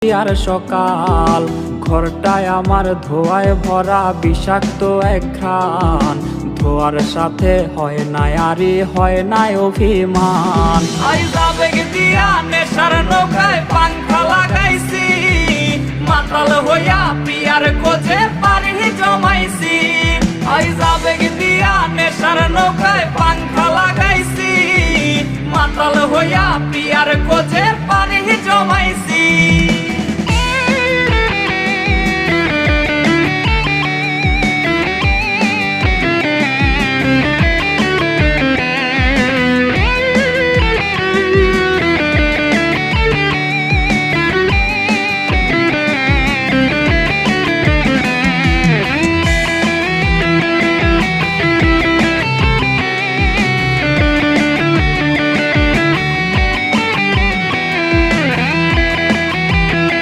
আর সকাল ঘরটায় আমার ধোঁয়ায় ভরা বিষাক্ত এক ঘ্রাণ। ধোয়ার সাথে হয় না আরে হয় না অভিমান। আবেগ দিয়া নেশার নৌকায় পাংখা লাগাইছি, মাতাল হইয়া পিয়ার খোঁজে পানি জমাইছি। আবেগ দিয়া নেশার নৌকায় পাংখা লাগাইছি, মাতাল হইয়া পিয়ার খোঁজে পানি জমাইছি।